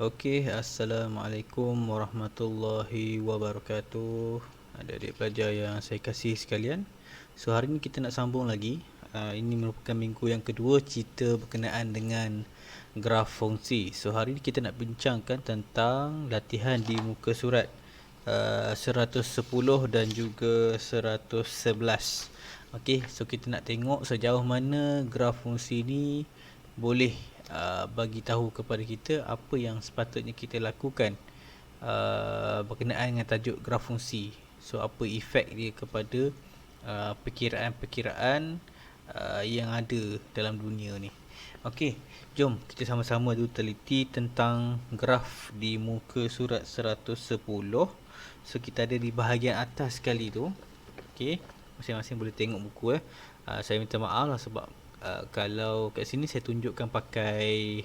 Okey, Assalamualaikum warahmatullahi wabarakatuh. Adik-adik pelajar yang saya kasih sekalian. So hari ni kita nak sambung lagi. Ini merupakan minggu yang kedua cerita berkenaan dengan graf fungsi. So hari ni kita nak bincangkan tentang latihan di muka surat 110 dan juga 111. Okey, so kita nak tengok sejauh mana graf fungsi ni boleh bagi tahu kepada kita apa yang sepatutnya kita lakukan berkenaan dengan tajuk graf fungsi. So apa efek dia kepada perkiraan yang ada dalam dunia ni. Okey, jom kita sama-sama dulu teliti tentang graf di muka surat 110. So kita ada di bahagian atas sekali tu. Okey, masing-masing boleh tengok buku saya minta maaf lah sebab kalau kat sini saya tunjukkan pakai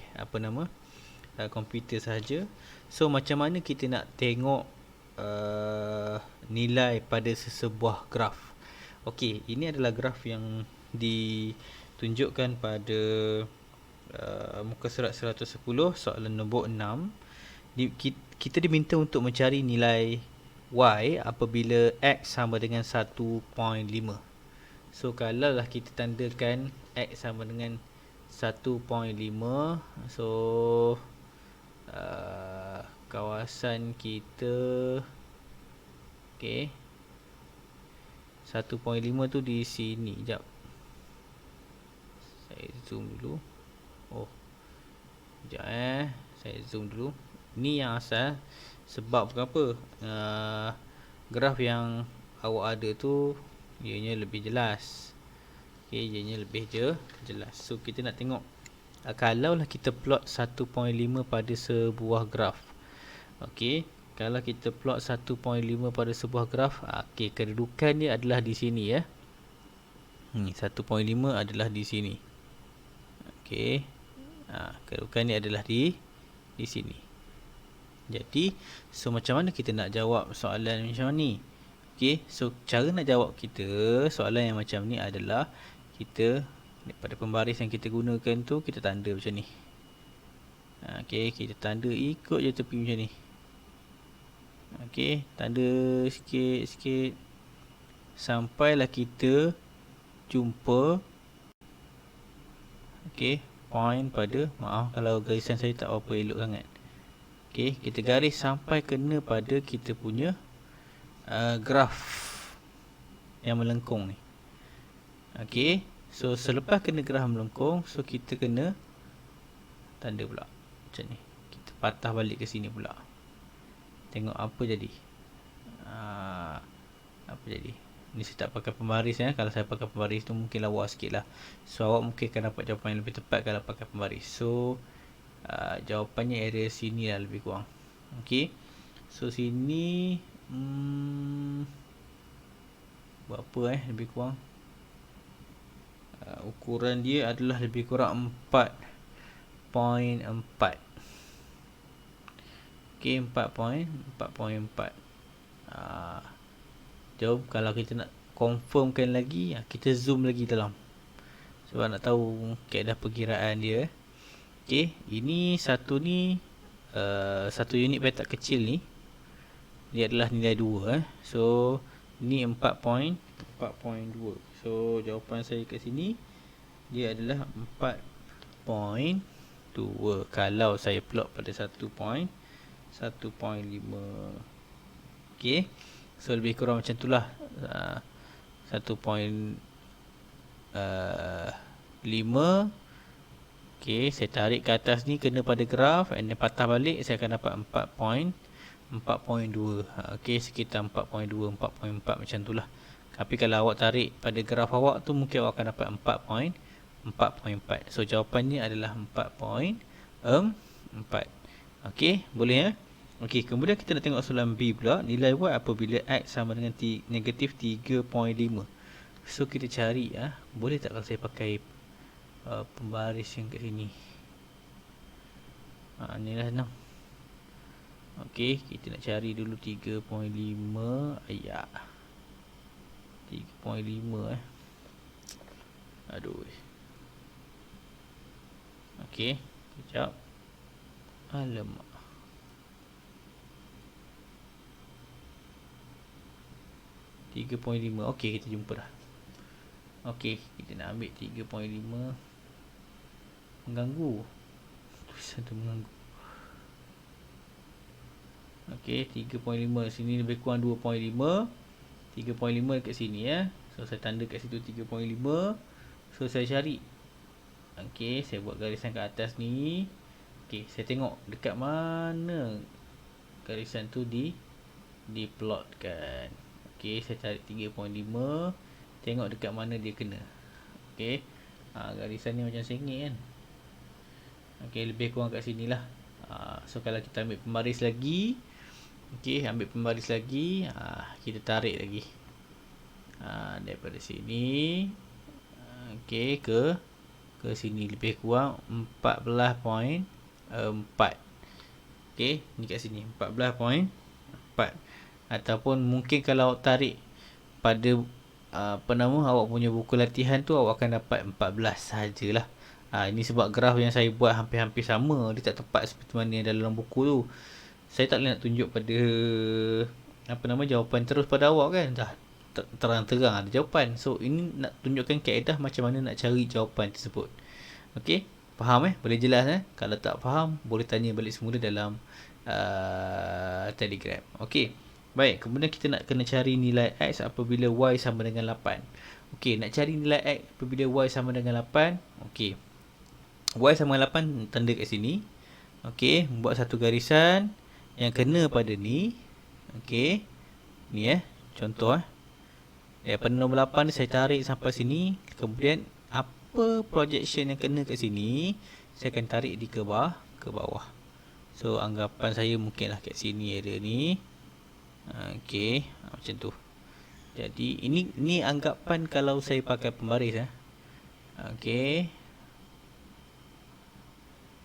komputer sahaja. So macam mana kita nak tengok nilai pada sesebuah graf. Okey, ini adalah graf yang ditunjukkan pada muka surat 110 soalan nombor 6. Kita diminta untuk mencari nilai y apabila x sama dengan 1.5. So kalau lah kita tandakan x sama dengan 1.5, so kawasan kita okey, 1.5 tu di sini. Sekejap, saya zoom dulu. Sekejap saya zoom dulu. Ni yang asal. Sebab kenapa graf yang awak ada tu ianya lebih jelas. Okey, ianya lebih jelas. So kita nak tengok kalaulah kita plot 1.5 pada sebuah graf. Okey, kalau kita plot 1.5 pada sebuah graf, okey, kedudukan dia adalah di sini ya. 1.5 adalah di sini. Okey. Kedudukan dia adalah di sini. Jadi, so macam mana kita nak jawab soalan macam ni? Okey, so cara nak jawab kita soalan yang macam ni adalah kita pada pembaris yang kita gunakan tu kita tanda macam ni. Okey, kita tanda ikut je tepi macam ni. Okey, tanda sikit-sikit sampailah kita jumpa okey, point pada, maaf kalau garisan saya tak apa elok sangat. Okey, kita garis sampai kena pada kita punya graf yang melengkung ni. Okey, so selepas kena graf melengkung, so kita kena tanda pula macam ni. Kita patah balik ke sini pula. Tengok apa jadi. Apa jadi. Ni saya tak pakai pembaris ya. Kalau saya pakai pembaris tu mungkin lawa sikit lah. So awak mungkin akan dapat jawapan yang lebih tepat kalau pakai pembaris. So jawapannya area sini lah lebih kurang. Okey, so sini berapa lebih kurang, ukuran dia adalah lebih kurang 4.4. Okey, 4.4. Jom kalau kita nak confirmkan lagi, kita zoom lagi dalam sebab nak tahu kaedah perkiraan dia. Okey, ini satu ni satu unit petak kecil ni dia adalah nilai 2 So ni 4.2. So jawapan saya kat sini dia adalah 4.2 kalau saya plot pada 1.5. Okey, so lebih kurang macam itulah. 1.5. Okey, saya tarik ke atas ni kena pada graf and then patah balik, saya akan dapat 4.2. Okey, sekitar 4.2, 4.4 macam itulah. Tapi kalau awak tarik pada graf awak tu mungkin awak akan dapat 4.4. So jawapannya adalah 4.4. Okey, boleh ya? Okey, kemudian kita nak tengok soalan B pula. Nilai y apabila x sama dengan negatif 3.5. So kita cari boleh tak kalau saya pakai pembaris yang kat sini. Ni lah senang. Okey, kita nak cari dulu 3.5. 3.5 Aduh. Okey, sekejap. Alamak. 3.5. Okey, kita jumpa dah. Okey, kita nak ambil 3.5. Mengganggu. Tulisan tu mengganggu. Okey, 3.5. Sini lebih kurang 2.5. 3.5 dekat sini ya. So saya tanda kat situ 3.5. So saya cari. Okey, saya buat garisan kat atas ni. Okey, saya tengok dekat mana garisan tu diplotkan. Okey, saya cari 3.5. Tengok dekat mana dia kena. Okey. Garisan ni macam sengit kan. Okey, lebih kurang kat sini lah. So kalau kita ambil pembaris lagi. Okey, ambil pembaris lagi. Kita tarik lagi. Daripada sini. Okey, ke sini lebih kurang 14.4. Okey, ni kat sini 14.4. Ataupun mungkin kalau tarik pada awak punya buku latihan tu, awak akan dapat 14 sajalah. Ini sebab graf yang saya buat hampir-hampir sama. Dia tak tepat seperti mana yang dalam buku tu. Saya tak boleh nak tunjuk pada jawapan terus pada awak kan. Dah terang-terang ada jawapan. So ini nak tunjukkan kaedah macam mana nak cari jawapan tersebut. Okey, faham boleh jelas Kalau tak faham boleh tanya balik semula dalam Telegram. Okey. Baik, kemudian kita nak kena cari nilai X apabila Y sama dengan 8. Okey, nak cari nilai X apabila Y sama dengan 8. Okey. Y sama dengan 8 tanda kat sini. Okey, buat satu garisan yang kena pada ni. Okey. Ni contoh daripada nombor 8 ni saya tarik sampai sini. Kemudian apa projection yang kena kat sini, saya akan tarik di ke bawah. So anggapan saya mungkinlah kat sini area ni. Okey, macam tu. Jadi ini anggapan kalau saya pakai pembaris Okey.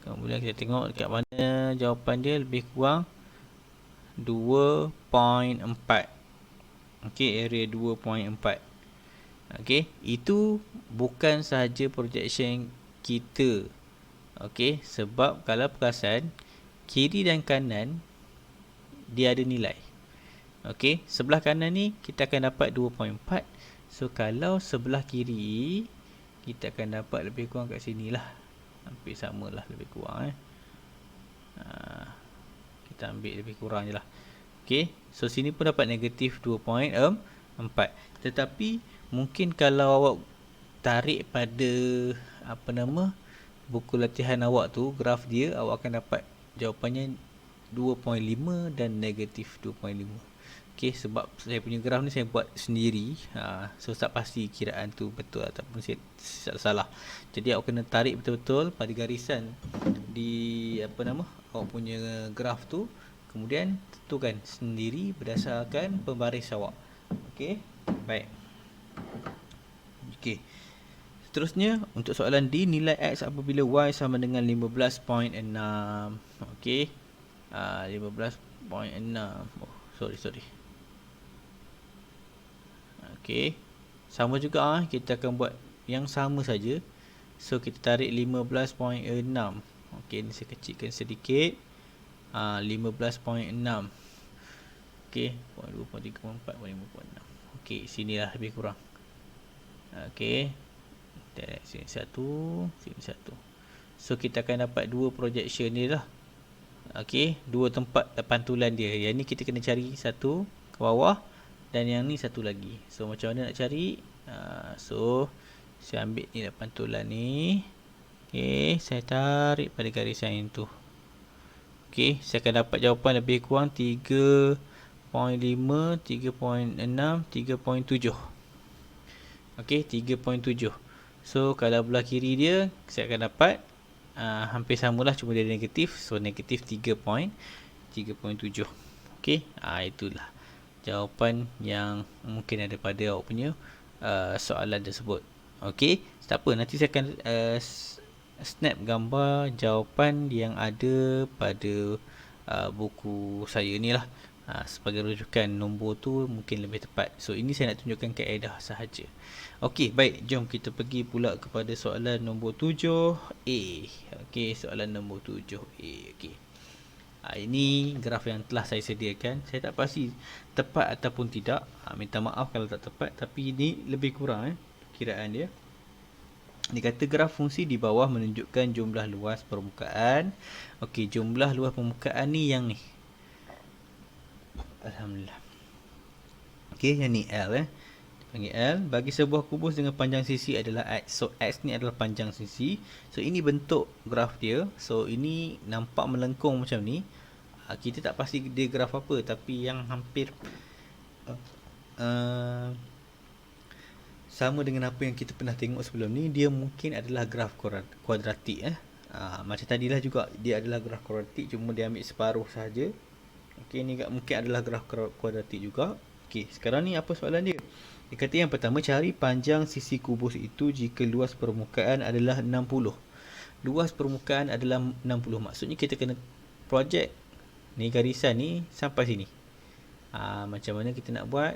Kemudian kita tengok dekat mana jawapan dia, lebih kurang 2.4. Okey, area 2.4. Okey, itu bukan sahaja projection kita. Okey, sebab kalau perasan kiri dan kanan dia ada nilai. Okey, sebelah kanan ni kita akan dapat 2.4. So kalau sebelah kiri kita akan dapat lebih kurang kat sini lah. Hampir samalah lebih kurang kita ambil lebih kurang je lah. Okey, so sini pun dapat negatif 2.4. Tetapi mungkin kalau awak tarik pada buku latihan awak tu, graf dia, awak akan dapat jawapannya 2.5 dan negatif 2.5. Okey, sebab saya punya graf ni saya buat sendiri. So tak pasti kiraan tu betul ataupun salah. Jadi awak kena tarik betul-betul pada garisan di awak punya graf tu. Kemudian tentukan sendiri berdasarkan pembaris awak. Okey, baik. Okey. Seterusnya untuk soalan D, nilai X apabila Y sama dengan 15.6. Okey. 15.6. Sorry. Okey. Sama juga kita akan buat yang sama saja. So kita tarik 15.6. Okey, ni saya kecilkan sedikit. 15.6. Okey, 0.2, 0.3, 0.4, 0.5. Okey, sinilah lebih kurang. Okey. Sini satu. So kita akan dapat dua projection ni lah. Okey, dua tempat pantulan dia. Yang ni kita kena cari satu ke bawah dan yang ni satu lagi. So macam mana nak cari? So saya ambil ni pantulan ni. Okey, saya tarik pada garisan yang tu. Okey, saya akan dapat jawapan lebih kurang 3.5, 3.6, 3.7. Okey, 3.7. So kalau belah kiri dia saya akan dapat hampir samalah, cuma dia negatif. So negatif 3.7. Okey, itulah jawapan yang mungkin ada pada awak punya soalan tersebut. Okey, tak apa, nanti saya akan snap gambar jawapan yang ada pada buku saya ni lah. Sebagai rujukan nombor tu mungkin lebih tepat. So ini saya nak tunjukkan kaedah sahaja. Okey, baik, jom kita pergi pula kepada soalan nombor 7A. Okey, soalan nombor 7A. Okey. Ini graf yang telah saya sediakan. Saya tak pasti tepat ataupun tidak. Minta maaf kalau tak tepat, tapi ini lebih kurang kiraan dia. Dia kata graf fungsi di bawah menunjukkan jumlah luas permukaan. Okey, jumlah luas permukaan ni yang ni. Alhamdulillah. Okey, yang ni L panggil L. Bagi sebuah kubus dengan panjang sisi adalah X. So X ni adalah panjang sisi. So ini bentuk graf dia. So ini nampak melengkung macam ni. Kita tak pasti dia graf apa, tapi yang hampir sama dengan apa yang kita pernah tengok sebelum ni. Dia mungkin adalah graf kuadratik. Macam tadilah juga, dia adalah graf kuadratik, cuma dia ambil separuh saja. Okey, ni mungkin adalah graf kuadratik juga. Okey, sekarang ni apa soalan dia? Dia kata yang pertama, cari panjang sisi kubus itu jika luas permukaan adalah 60. Luas permukaan adalah 60. Maksudnya kita kena projek ni garisan ni sampai sini. Macam mana kita nak buat?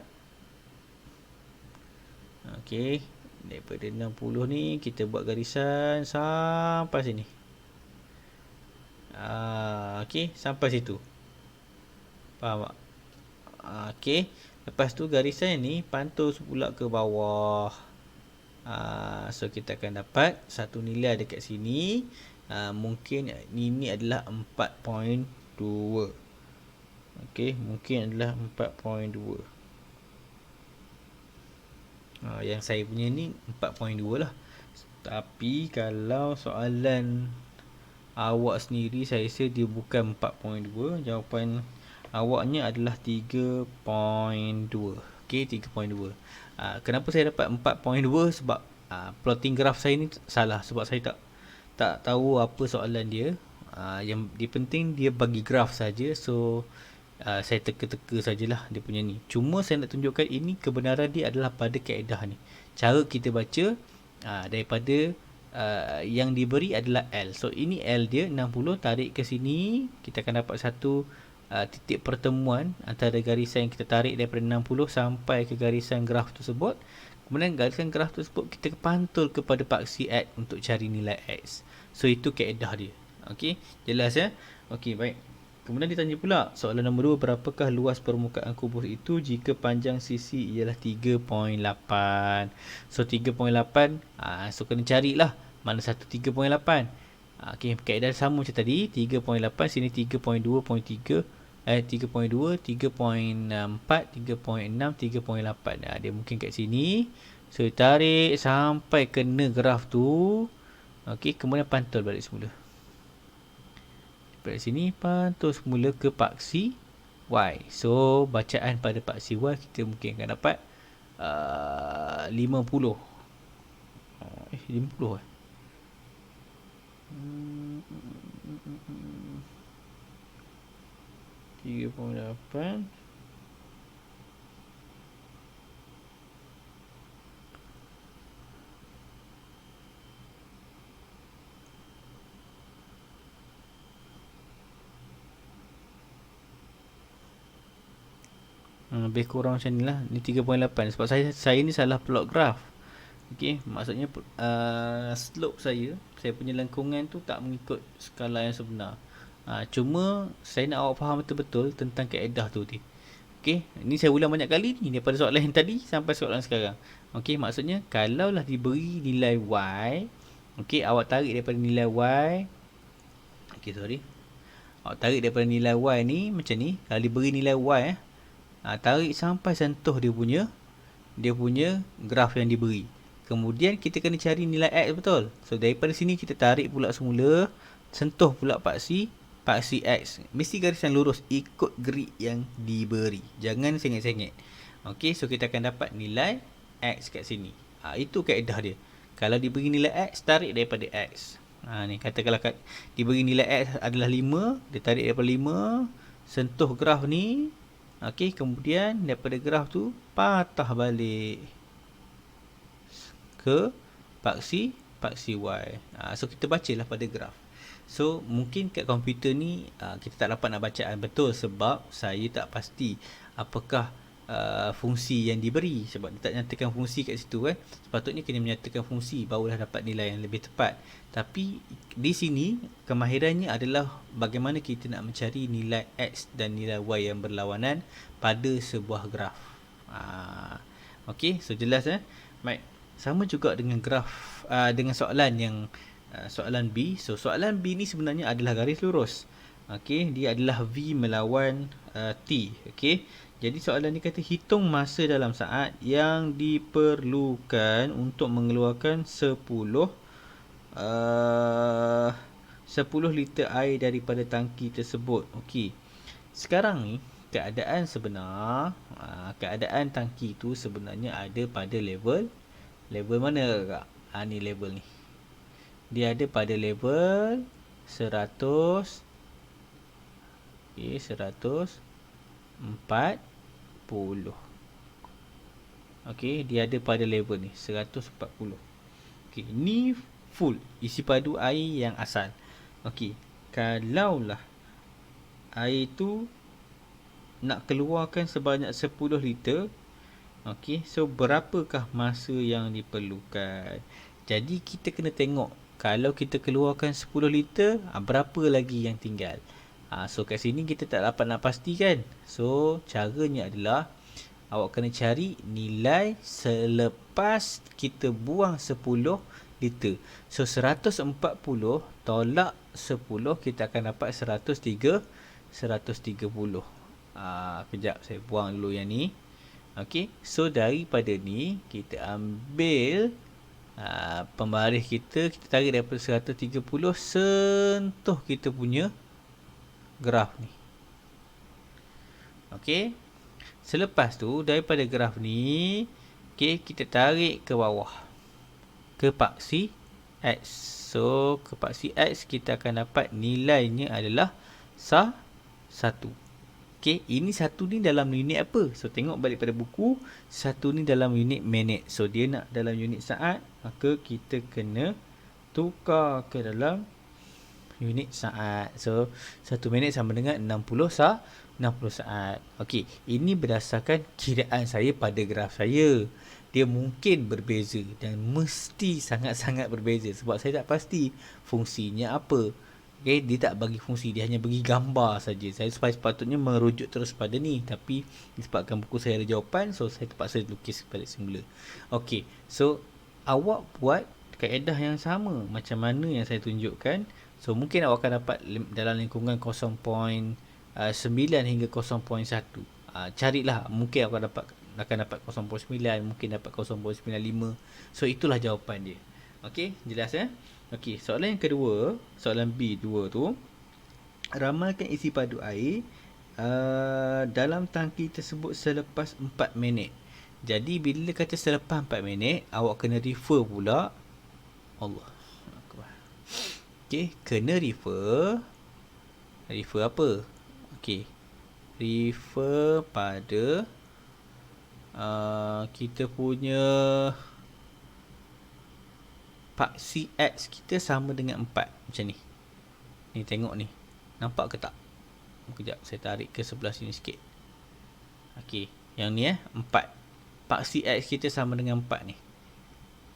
Okey, daripada 60 ni kita buat garisan sampai sini. Okey, sampai situ. Faham tak? Okey. Lepas tu garisan ni pantul pula ke bawah. So kita akan dapat satu nilai dekat sini. Mungkin ini adalah 4.2. Okey, mungkin adalah 4.2. Yang saya punya ni 4.2 lah. Tapi kalau soalan awak sendiri, saya rasa dia bukan 4.2. Jawapan awaknya adalah 3.2. Okey, 3.2. Kenapa saya dapat 4.2? Sebab plotting graph saya ni salah. Sebab saya tak tahu apa soalan dia. Yang dia penting dia bagi graph saja. So saya teka-teka sajalah dia punya ni. Cuma saya nak tunjukkan ini kebenaran dia adalah pada kaedah ni. Cara kita baca daripada yang diberi adalah L. So ini L dia 60, tarik ke sini, kita akan dapat satu titik pertemuan antara garisan yang kita tarik daripada 60 sampai ke garisan graf tersebut. Kemudian garisan graf tersebut kita pantul kepada paksi X untuk cari nilai X. So itu kaedah dia. Okey, jelas ya? Okey, baik. Kemudian ditanya pula soalan nombor 2, berapakah luas permukaan kubus itu jika panjang sisi ialah 3.8. So 3.8, so kena carilah mana satu 3.8. Okey, kaedah sama macam tadi. 3.8, sini 3.2.3, 3.2, 3.4, 3.6, 3.8. Dia mungkin kat sini. So tarik sampai kena graf tu. Okey, kemudian pantul balik semula. Dari sini pantul semula ke paksi Y. So bacaan pada paksi Y kita mungkin akan dapat 50. 50 3.8. Lebih kurang macam ni lah. Ni 3.8. Sebab saya ni salah plot graph. Okey, maksudnya slope saya punya lengkungan tu tak mengikut skala yang sebenar. Cuma saya nak awak faham betul-betul tentang kaedah tu. Okey, ini saya ulang banyak kali ni daripada soalan yang tadi sampai soalan sekarang. Okey, maksudnya kalaulah diberi nilai Y, okey, awak tarik daripada nilai Y. Okey, sorry. Awak tarik daripada nilai Y ni macam ni. Kalau diberi nilai Y, tarik sampai sentuh dia punya graf yang diberi. Kemudian kita kena cari nilai X betul. So daripada sini kita tarik pula semula, sentuh pula paksi X. Mesti garisan lurus ikut grid yang diberi. Jangan sengit-sengit. Okey, so kita akan dapat nilai X kat sini. Itu kaedah dia. Kalau diberi nilai X, tarik daripada X. Ni katakanlah diberi nilai X adalah 5, dia tarik daripada 5, sentuh graf ni. Okey, kemudian daripada graf tu patah balik ke paksi Y. So kita bacalah pada graf. So mungkin kat komputer ni kita tak dapat nak bacaan betul sebab saya tak pasti apakah fungsi yang diberi. Sebab dia tak nyatakan fungsi kat situ kan. Sepatutnya kena menyatakan fungsi, barulah dapat nilai yang lebih tepat. Tapi di sini kemahirannya adalah bagaimana kita nak mencari nilai X dan nilai Y yang berlawanan pada sebuah graf. Okey, so jelas Baik. Sama juga dengan graf, dengan soalan yang soalan B. So soalan B ni sebenarnya adalah garis lurus. Okey, dia adalah V melawan T. Okey. Jadi soalan ni kata hitung masa dalam saat yang diperlukan untuk mengeluarkan 10 liter air daripada tangki tersebut. Okey. Sekarang ni keadaan sebenar, keadaan tangki tu sebenarnya ada pada level mana kak? Ni level ni. Dia ada pada level 100. Okey, 140. Okey, dia ada pada level ni 140. Okey, ni full isi padu air yang asal. Okey, kalaulah air tu nak keluarkan sebanyak 10 liter, okey, so berapakah masa yang diperlukan? Jadi kita kena tengok, kalau kita keluarkan 10 liter, berapa lagi yang tinggal? So kat sini kita tak dapat nak pastikan. So caranya adalah awak kena cari nilai selepas kita buang 10 liter. So 140 tolak 10, kita akan dapat 130. Kejap saya buang dulu yang ni. Okey, so daripada ni kita ambil pembaris kita tarik daripada 130 sentuh kita punya graf ni. Okey. Selepas tu daripada graf ni, okey, kita tarik ke bawah ke paksi X. So ke paksi X kita akan dapat nilainya adalah 1. Okey, ini 1 ni dalam unit apa? So tengok balik pada buku, 1 ni dalam unit minit. So dia nak dalam unit saat, maka kita kena tukar ke dalam unit saat. So 1 minit sama dengan 60 saat. Okey, ini berdasarkan kiraan saya pada graf saya. Dia mungkin berbeza dan mesti sangat-sangat berbeza sebab saya tak pasti fungsinya apa. Okey, dia tak bagi fungsi, dia hanya bagi gambar saja. Saya sepatutnya merujuk terus pada ni, tapi disebabkan buku saya ada jawapan, so saya terpaksa lukis balik semula. Okey, so awak buat kaedah yang sama macam mana yang saya tunjukkan. So mungkin awak akan dapat dalam lingkungan 0.9 hingga 0.1. Carilah, mungkin awak akan dapat 0.9, mungkin dapat 0.95. So itulah jawapan dia. Okey, jelas Okey, soalan yang kedua, soalan B2 tu, ramalkan isi padu air dalam tangki tersebut selepas 4 minit. Jadi bila kata selepas 4 minit, awak kena refer pula. Allah. Okey, kena refer apa? Okey, refer pada kita punya paksi X kita sama dengan 4 macam ni. Ni tengok ni. Nampak ke tak? Kejap saya tarik ke sebelah sini sikit. Okey, yang ni 4. Paksi X kita sama dengan 4 ni.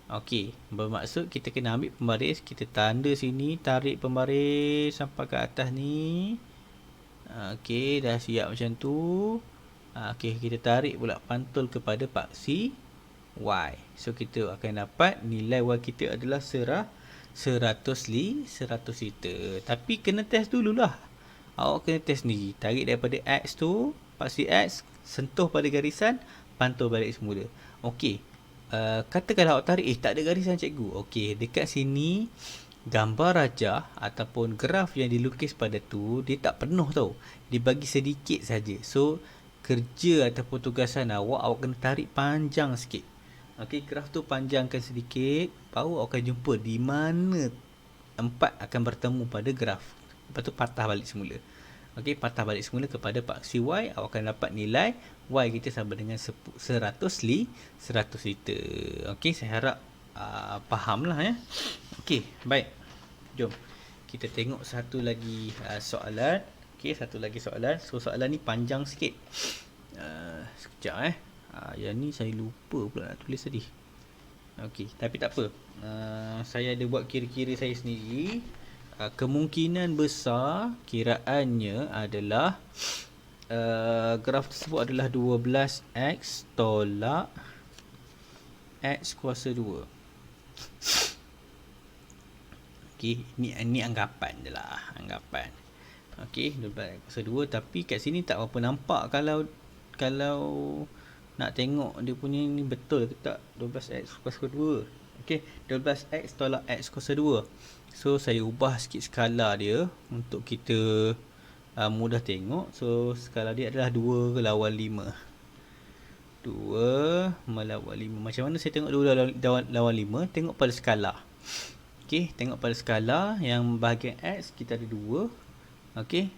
Okey, bermaksud kita kena ambil pembaris, kita tanda sini, tarik pembaris sampai ke atas ni. Okey, dah siap macam tu. Okey, kita tarik pula pantul kepada paksi Y. So kita akan dapat nilai Y kita adalah 100 liter. Tapi kena test dululah. Awak kena test ni. Tarik daripada X tu, paksi X, sentuh pada garisan, pantul balik semula. Okey. Katakanlah awak tarik, tak ada garisan cikgu. Okey, dekat sini gambar rajah ataupun graf yang dilukis pada tu, dia tak penuh tau. Dia bagi sedikit saja. So kerja ataupun tugasan awak kena tarik panjang sikit. Okey, graf tu panjangkan sedikit, baru awak akan jumpa di mana 4 akan bertemu pada graf. Lepas tu patah balik semula. Okey, patah balik semula kepada paksi Y, awak akan dapat nilai Y kita sama dengan 100 liter. Okey, saya harap fahamlah Okey, baik. Jom kita tengok satu lagi soalan. Okey, satu lagi soalan. So soalan ni panjang sikit. Sekejap yang ni saya lupa pula nak tulis tadi. Okey, tapi tak apa. Saya ada buat kira-kira saya sendiri. Kemungkinan besar kiraannya adalah graf tersebut adalah 12x tolak x kuasa 2. Okey, ni anggapan je lah, anggapan. Okey, 12x kuasa 2, tapi kat sini tak apa nampak kalau nak tengok dia punya ni betul ke tak 12x kuasa 2. Okey, 12x tolak x kuasa 2. So saya ubah sikit skala dia untuk kita mudah tengok. So skala dia adalah 2 lawan 5. 2 melawan 5. Macam mana saya tengok 2 lawan 5? Tengok pada skala. Okey, tengok pada skala yang bahagian x kita ada 2. Okey,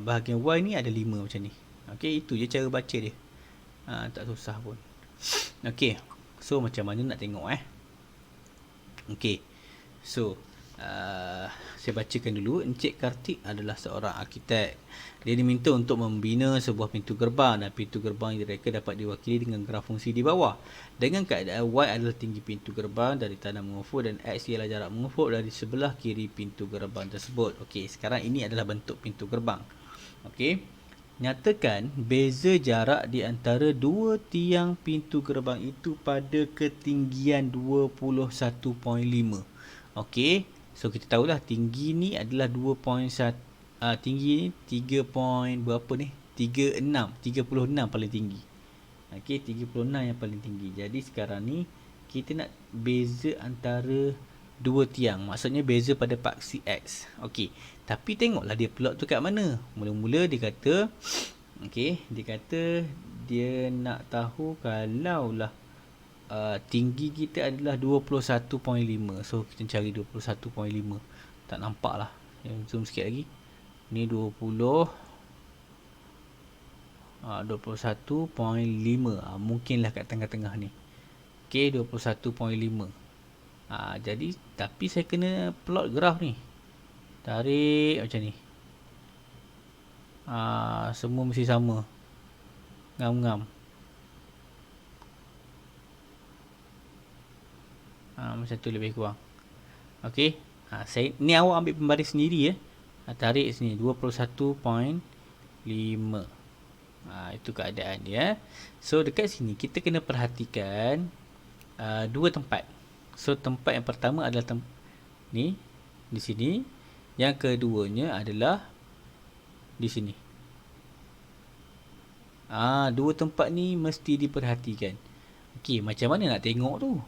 bahagian y ni ada 5 macam ni. Okey, itu je cara baca dia. Tak susah pun. Okey, so macam mana nak tengok Okey, so saya bacakan dulu. Encik Kartik adalah seorang arkitek. Dia diminta untuk membina sebuah pintu gerbang, dan pintu gerbang mereka dapat diwakili dengan graf fungsi di bawah. Dengan keadaan y adalah tinggi pintu gerbang dari tanah mengufuk dan x ialah jarak mengufuk dari sebelah kiri pintu gerbang tersebut. Okey, sekarang ini adalah bentuk pintu gerbang. Okey, nyatakan beza jarak di antara dua tiang pintu gerbang itu pada ketinggian 21.5. Okey, so kita tahulah tinggi ni adalah 2.1, tinggi ni 3 point berapa ni? 36 paling tinggi. Okey, 36 yang paling tinggi. Jadi sekarang ni kita nak beza antara dua tiang, maksudnya beza pada paksi x. Okey, tapi tengoklah dia plot tu kat mana. Mula-mula dia kata, okey, dia kata dia nak tahu kalaulah tinggi kita adalah 21.5. So kita cari 21.5. Tak nampak lah. Zoom sikit lagi. Ni 21.5. Mungkinlah kat tengah-tengah ni. Okey, 21.5. Jadi tapi saya kena plot graf ni. Tarik macam ni. Semua mesti sama. Ngam-ngam. Macam tu lebih kurang. Okey. Ni awak ambil pembaris sendiri tarik sini 21.5. Itu keadaan dia. So dekat sini kita kena perhatikan dua tempat. So tempat yang pertama adalah ni di sini. Yang keduanya adalah di sini. Dua tempat ni mesti diperhatikan. Okey, macam mana nak tengok tu?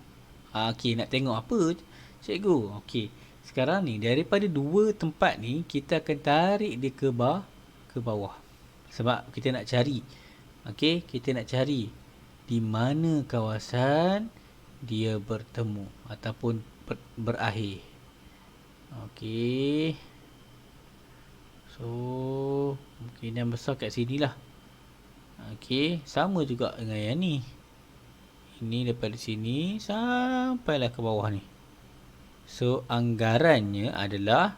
Okey, nak tengok apa cikgu? Okey, sekarang ni daripada dua tempat ni kita akan tarik dia ke bawah. Sebab kita nak cari. Okey, kita nak cari di mana kawasan dia bertemu ataupun berakhir. Okey. So, kemungkinan besar kat sini lah. Okey, sama juga dengan yang ni. Ini daripada sini sampailah ke bawah ni. So, anggarannya adalah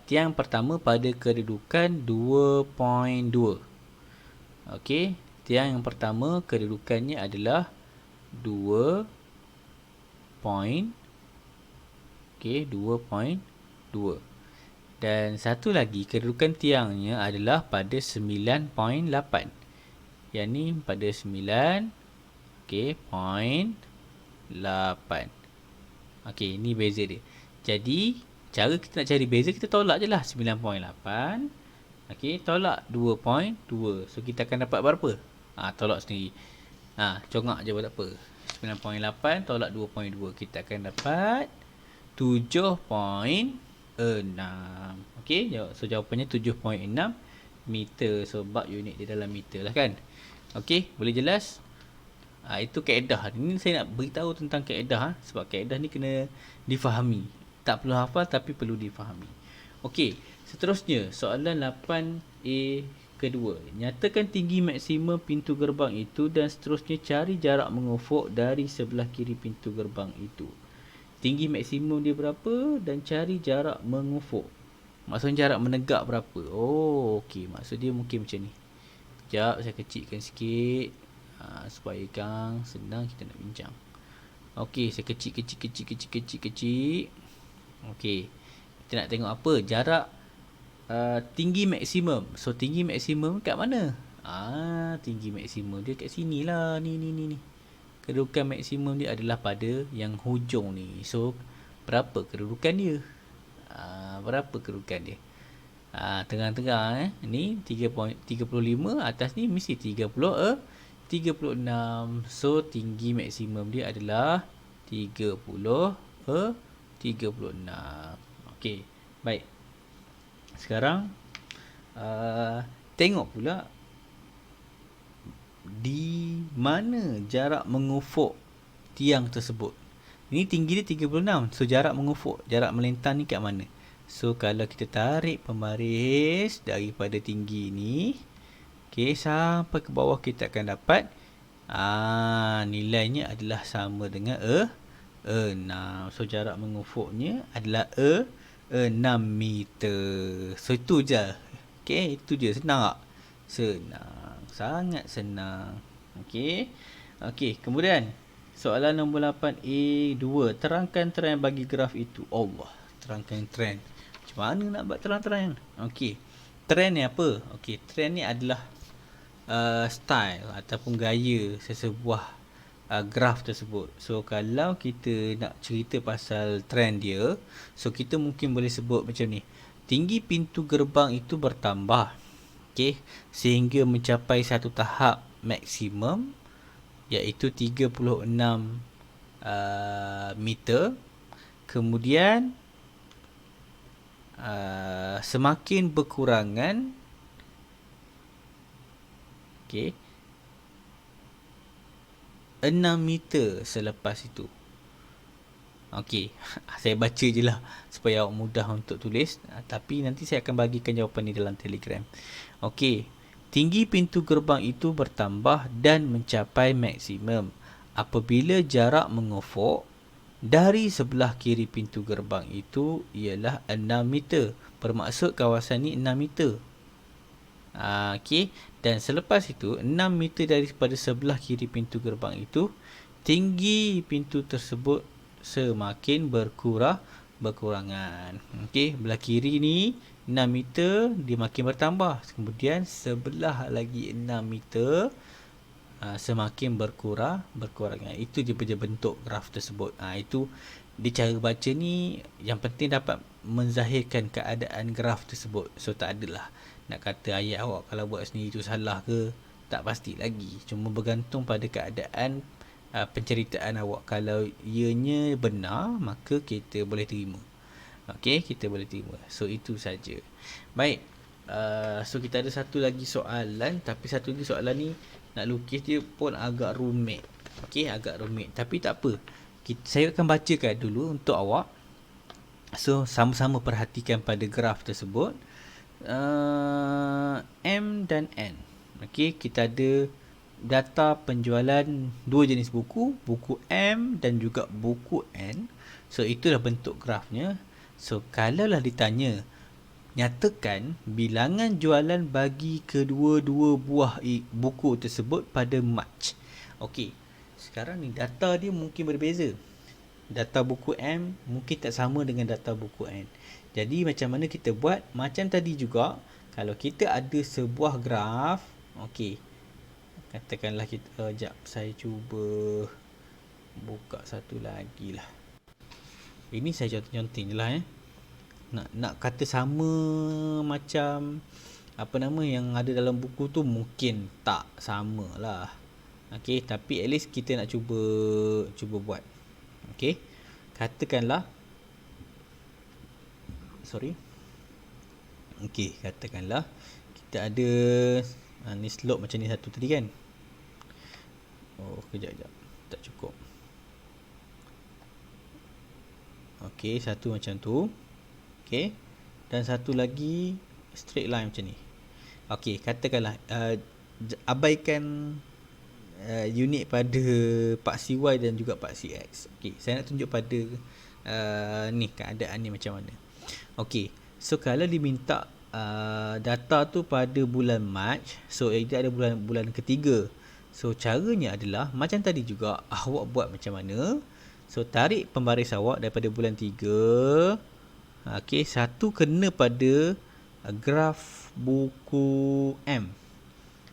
tiang pertama pada kedudukan 2.2. Okey, tiang yang pertama kedudukannya adalah 2.2. Dan satu lagi kedudukan tiangnya adalah pada 9.8. Yang ni pada 9. Okey, 0.8. Okey, ni beza dia. Jadi, cara kita nak cari beza, kita tolak je lah 9.8. Okey, tolak 2.2. So, kita akan dapat berapa? Tolak sendiri. Congak je pun tak apa. 9.8 tolak 2.2. Kita akan dapat 7.6. Okey, so jawapannya 7.6 meter. So, bab unit dia dalam meter lah kan. Okey, boleh jelas? Itu kaedah. Ini saya nak beritahu tentang kaedah sebab kaedah ni kena difahami. Tak perlu hafal tapi perlu difahami. Okey, seterusnya soalan 8A kedua. Nyatakan tinggi maksimum pintu gerbang itu dan seterusnya cari jarak mengufuk dari sebelah kiri pintu gerbang itu. Tinggi maksimum dia berapa dan cari jarak mengufuk. Maksudnya jarak menegak berapa. Okey, maksud dia mungkin macam ni. Sekejap saya kecilkan sikit supaya Kang senang kita nak bincang. Okey, saya kecil. Okey, kita nak tengok apa? Jarak tinggi maksimum. So tinggi maksimum kat mana? Tinggi maksimum dia kat sini lah. Ni. Kedudukan maksimum dia adalah pada yang hujung ni. So berapa kedudukan dia? Tengah-tengah ni 3.35, atas ni mesti 36. So tinggi maksimum dia adalah 36. Okey, baik. Sekarang tengok pula di mana jarak mengufuk tiang tersebut. Ini tinggi dia 36. So jarak mengufuk, jarak melintang ni kat mana? So kalau kita tarik pembaris daripada tinggi ni, okey, sampai ke bawah, kita akan dapat nilainya adalah sama dengan 6. So jarak mengufuknya adalah 6 meter. So itu je. Okey, itu je. Senang tak? Senang. Sangat senang. Okey. Kemudian soalan nombor 8A2. Terangkan trend bagi graf itu. Allah, terangkan trend. Macam mana nak buat terang-terang? Okey. Trend ni apa? Okey, trend ni adalah style ataupun gaya sesebuah graf tersebut. So kalau kita nak cerita pasal trend dia, so kita mungkin boleh sebut macam ni. Tinggi pintu gerbang itu bertambah, okey, sehingga mencapai satu tahap maksimum, iaitu 36 meter. Kemudian semakin berkurangan, okey, 6 meter selepas itu. Okey, saya baca je lah supaya awak mudah untuk tulis. Tapi nanti saya akan bagikan jawapan ni dalam Telegram. Okey, tinggi pintu gerbang itu bertambah dan mencapai maksimum apabila jarak mengufuk dari sebelah kiri pintu gerbang itu ialah 6 meter. Bermaksud kawasan ni 6 meter. Okey, dan selepas itu 6 meter daripada sebelah kiri pintu gerbang itu, tinggi pintu tersebut semakin berkurangan. Okey, belah kiri ni 6 meter, dia makin bertambah. Kemudian sebelah lagi 6 meter, semakin berkurangan. Itu je bentuk graf tersebut. Itu dia cara baca ni. Yang penting dapat menzahirkan keadaan graf tersebut. So tak adalah nak kata ayat awak kalau buat sendiri tu salah ke, tak pasti lagi. Cuma bergantung pada keadaan penceritaan awak. Kalau ianya benar, maka kita boleh terima. Okey, kita boleh terima. So itu saja. Baik. So kita ada satu lagi soalan, tapi satu lagi soalan ni nak lukis dia pun agak rumit. Okey, agak rumit. Tapi tak apa. Saya akan bacakan dulu untuk awak. So sama-sama perhatikan pada graf tersebut. M dan N. Okey, kita ada data penjualan dua jenis buku, buku M dan juga buku N. So itulah bentuk grafnya. So kalaulah ditanya, nyatakan bilangan jualan bagi kedua-dua buah buku tersebut pada Mac. Okey, sekarang ni data dia mungkin berbeza. Data buku M mungkin tak sama dengan data buku N. Jadi macam mana kita buat? Macam tadi juga, kalau kita ada sebuah graf, okey, katakanlah kita, sekejap saya cuba buka satu lagi lah. Ini saya contoh-contoh je lah. Nak kata sama macam apa nama yang ada dalam buku tu mungkin tak sama lah. Okey, tapi at least kita nak cuba buat. Okey, katakanlah katakanlah kita ada ni slope macam ni satu tadi kan. Kejap tak cukup. Okey, satu macam tu. Okey, dan satu lagi straight line macam ni. Okey, katakanlah abaikan unit pada paksi Y dan juga paksi X. Okey, saya nak tunjuk pada ni keadaan ni macam mana. Okey, so kalau diminta data tu pada bulan Mac. So dia ada bulan ketiga. So caranya adalah macam tadi juga, awak buat macam mana. So tarik pembaris awak daripada bulan 3. Okey, satu kena pada graf buku M.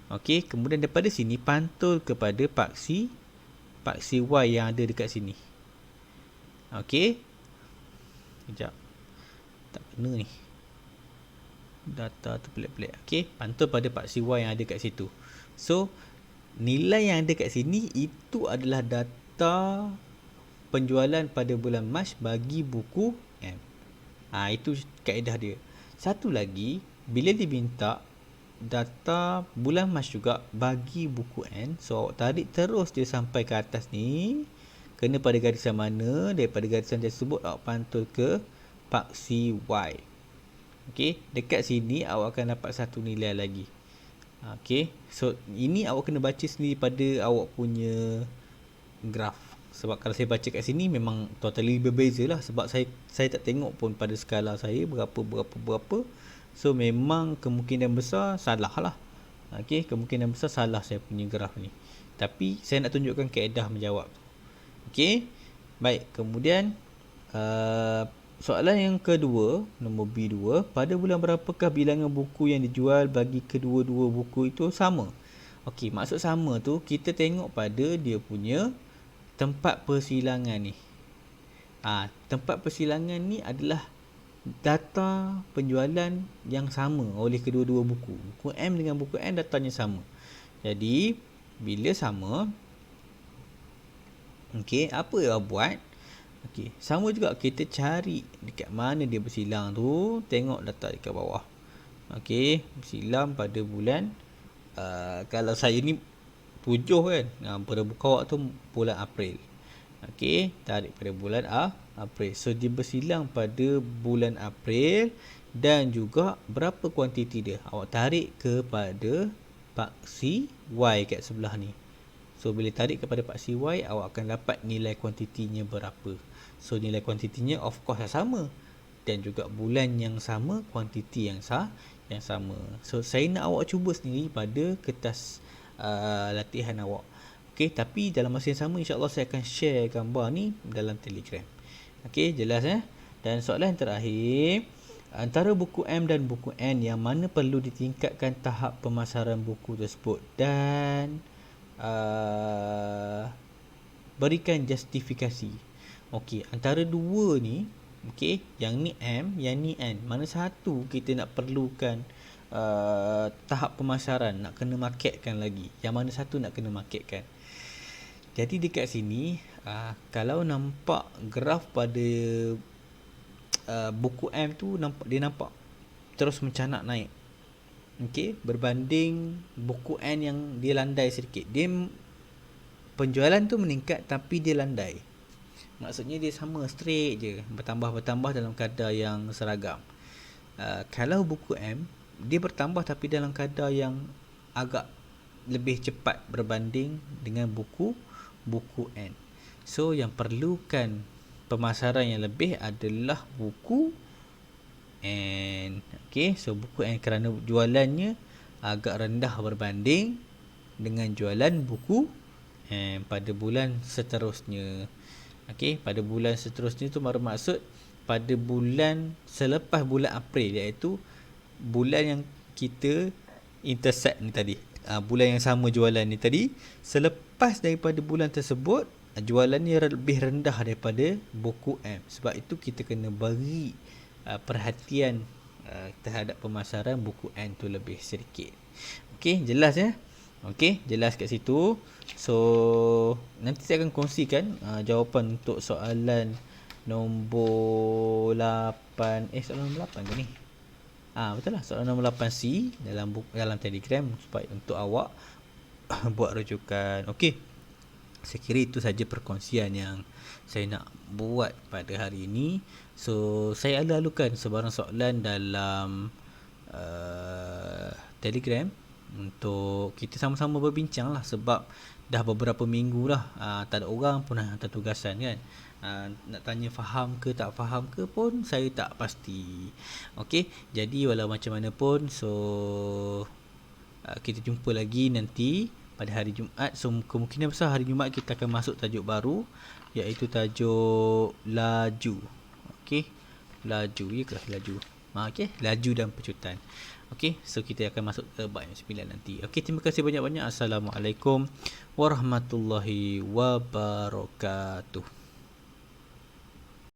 Okey, kemudian daripada sini pantul kepada paksi Y yang ada dekat sini. Okey. Sekejap. Tak kena ni. Data tu pelik-pelik. Okey, pantul pada paksi Y yang ada kat situ. So, nilai yang ada kat sini itu adalah data penjualan pada bulan Mac bagi buku M. Itu kaedah dia. Satu lagi, bila diminta data bulan Mac juga bagi buku N, so awak tarik terus dia sampai ke atas ni, kena pada garisan mana, daripada garisan tersebut awak pantul ke paksi Y. Okey, dekat sini awak akan dapat satu nilai lagi. Okey, so ini awak kena baca sendiri pada awak punya graf. Sebab kalau saya baca kat sini memang totally berbeza lah. Sebab saya tak tengok pun pada skala saya berapa. So memang kemungkinan besar salah lah. Okey, kemungkinan besar salah saya punya graf ni. Tapi saya nak tunjukkan kaedah menjawab. Okey, baik. Kemudian soalan yang kedua, nombor B2, pada bulan berapakah bilangan buku yang dijual bagi kedua-dua buku itu sama? Okey, maksud sama tu kita tengok pada dia punya tempat persilangan ni. Tempat persilangan ni adalah data penjualan yang sama oleh kedua-dua buku. Buku M dengan buku N datanya sama. Jadi, bila sama, okey, apa yang buat? Okey, sama juga kita cari dekat mana dia bersilang tu, tengok data dekat bawah. Okey, bersilang pada bulan kalau saya ni 7 kan. Pada buku awak tu bulan April. Okey, tarik pada bulan April. So dia bersilang pada bulan April dan juga berapa kuantiti dia. Awak tarik kepada paksi Y kat sebelah ni. So bila tarik kepada paksi Y, awak akan dapat nilai kuantitinya berapa. So nilai kuantitinya of course sama, dan juga bulan yang sama, kuantiti yang sama. So saya nak awak cuba sendiri pada kertas latihan awak. Okey, tapi dalam masa yang sama insya-Allah saya akan share gambar ni dalam Telegram. Okey, jelas Dan soalan terakhir, antara buku M dan buku N yang mana perlu ditingkatkan tahap pemasaran buku tersebut, dan berikan justifikasi. Okey, antara dua ni, okey, yang ni M, yang ni N, mana satu kita nak perlukan tahap pemasaran, nak kena marketkan lagi, yang mana satu nak kena marketkan. Jadi dekat sini kalau nampak graf pada buku M tu, nampak terus mencanak naik. Okey, berbanding buku N yang dia landai sedikit. Dia penjualan tu meningkat tapi dia landai. Maksudnya dia sama, straight je, bertambah dalam kadar yang seragam. Kalau buku M, dia bertambah tapi dalam kadar yang agak lebih cepat berbanding dengan buku N. So yang perlukan pemasaran yang lebih adalah buku N. Okey, so buku N kerana jualannya agak rendah berbanding dengan jualan buku N pada bulan seterusnya. Okey, pada bulan seterusnya tu bermaksud pada bulan selepas bulan April, iaitu bulan yang kita intersect ni tadi. Bulan yang sama jualan ni tadi, selepas daripada bulan tersebut jualannya lebih rendah daripada buku M. Sebab itu kita kena beri perhatian terhadap pemasaran buku N tu lebih sedikit. Okey, jelas Okey, jelas kat situ. So nanti saya akan kongsikan jawapan untuk soalan nombor 8. Soalan nombor 8 ke ni? Betul lah, soalan nombor 8C dalam Telegram supaya untuk awak buat rujukan. Okey, saya kira itu saja perkongsian yang saya nak buat pada hari ini. So saya alu-alukan sebarang soalan dalam Telegram. untuk kita sama-sama berbincang lah, sebab dah beberapa minggu lah tak ada orang pun nak hantar tugasan kan. Nak tanya faham ke tak faham ke pun saya tak pasti. Okey, jadi walau macam mana pun, so kita jumpa lagi nanti pada hari Jumaat. So kemungkinan besar hari Jumaat kita akan masuk tajuk baru, iaitu tajuk laju. Okey, laju ya ke laju? Okey, laju dan pecutan. Okey, so kita akan masuk ke bab yang 9 nanti. Okey, terima kasih banyak-banyak. Assalamualaikum warahmatullahi wabarakatuh.